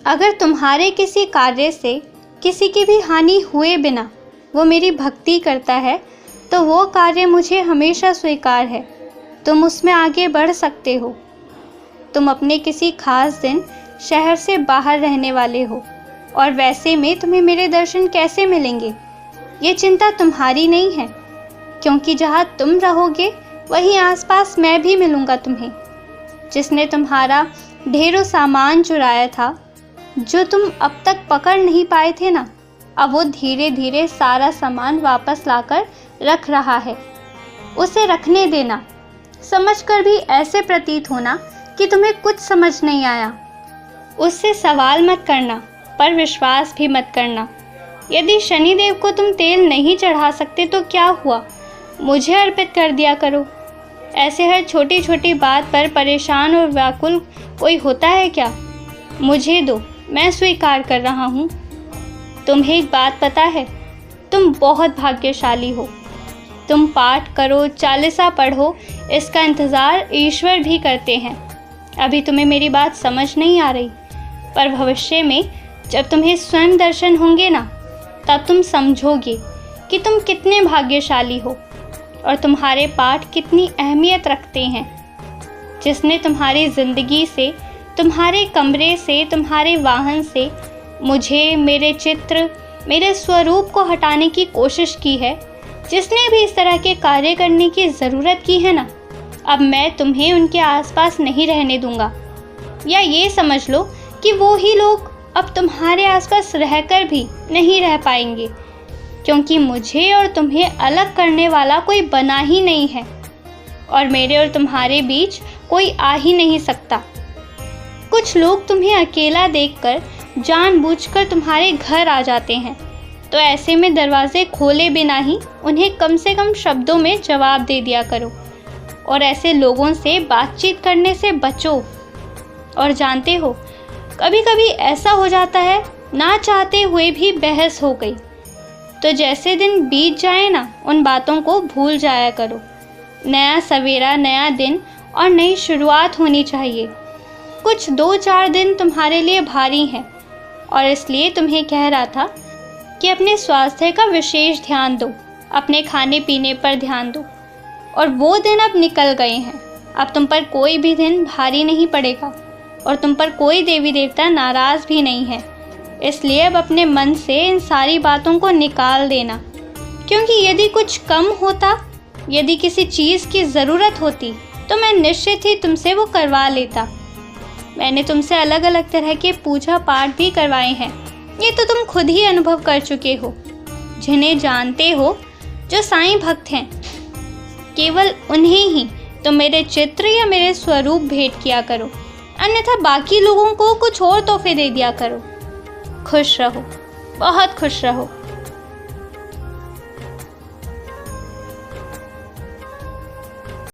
अगर तुम्हारे किसी कार्य से किसी की भी हानि हुए बिना वो मेरी भक्ति करता है तो वो कार्य मुझे हमेशा स्वीकार है। तुम उसमें आगे बढ़ सकते हो। तुम अपने किसी खास दिन शहर से बाहर रहने वाले हो और वैसे में तुम्हें मेरे दर्शन कैसे मिलेंगे, ये चिंता तुम्हारी नहीं है, क्योंकि जहाँ तुम रहोगे वहीं आसपास मैं भी मिलूँगा तुम्हें। जिसने तुम्हारा ढेरों सामान चुराया था, जो तुम अब तक पकड़ नहीं पाए थे ना, अब वो धीरे धीरे सारा सामान वापस लाकर रख रहा है। उसे रखने देना। समझकर भी ऐसे प्रतीत होना कि तुम्हें कुछ समझ नहीं आया। उससे सवाल मत करना, पर विश्वास भी मत करना। यदि शनिदेव को तुम तेल नहीं चढ़ा सकते तो क्या हुआ, मुझे अर्पित कर दिया करो। ऐसे हर छोटी छोटी बात पर परेशान और व्याकुल कोई होता है क्या? मुझे दो, मैं स्वीकार कर रहा हूँ। तुम्हें एक बात पता है, तुम बहुत भाग्यशाली हो। तुम पाठ करो, चालीसा पढ़ो, इसका इंतज़ार ईश्वर भी करते हैं। अभी तुम्हें मेरी बात समझ नहीं आ रही, पर भविष्य में जब तुम्हें स्वयं दर्शन होंगे ना, तब तुम समझोगे कि तुम कितने भाग्यशाली हो और तुम्हारे पाठ कितनी अहमियत रखते हैं। जिसने तुम्हारी ज़िंदगी से, तुम्हारे कमरे से, तुम्हारे वाहन से मुझे, मेरे चित्र, मेरे स्वरूप को हटाने की कोशिश की है, जिसने भी इस तरह के कार्य करने की ज़रूरत की है ना, अब मैं तुम्हें उनके आसपास नहीं रहने दूंगा। या ये समझ लो कि वो ही लोग अब तुम्हारे आसपास रहकर भी नहीं रह पाएंगे, क्योंकि मुझे और तुम्हें अलग करने वाला कोई बना ही नहीं है और मेरे और तुम्हारे बीच कोई आ ही नहीं सकता। कुछ लोग तुम्हें अकेला देखकर जानबूझकर तुम्हारे घर आ जाते हैं, तो ऐसे में दरवाजे खोले बिना ही उन्हें कम से कम शब्दों में जवाब दे दिया करो और ऐसे लोगों से बातचीत करने से बचो। और जानते हो, कभी कभी ऐसा हो जाता है, ना चाहते हुए भी बहस हो गई, तो जैसे दिन बीत जाए ना, उन बातों को भूल जाया करो। नया सवेरा, नया दिन और नई शुरुआत होनी चाहिए। कुछ 2-4 दिन तुम्हारे लिए भारी हैं और इसलिए तुम्हें कह रहा था कि अपने स्वास्थ्य का विशेष ध्यान दो, अपने खाने पीने पर ध्यान दो। और वो दिन अब निकल गए हैं। अब तुम पर कोई भी दिन भारी नहीं पड़ेगा और तुम पर कोई देवी देवता नाराज़ भी नहीं है। इसलिए अब अपने मन से इन सारी बातों को निकाल देना, क्योंकि यदि कुछ कम होता, यदि किसी चीज़ की ज़रूरत होती, तो मैं निश्चित ही तुमसे वो करवा लेता। मैंने तुमसे अलग अलग तरह के पूजा पाठ भी करवाए हैं, ये तो तुम खुद ही अनुभव कर चुके हो। जिन्हें जानते हो, जो साईं भक्त हैं, केवल उन्हें ही तुम मेरे चित्र या मेरे स्वरूप भेंट किया करो, अन्यथा बाकी लोगों को कुछ और तोहफे दे दिया करो। खुश रहो, बहुत खुश रहो।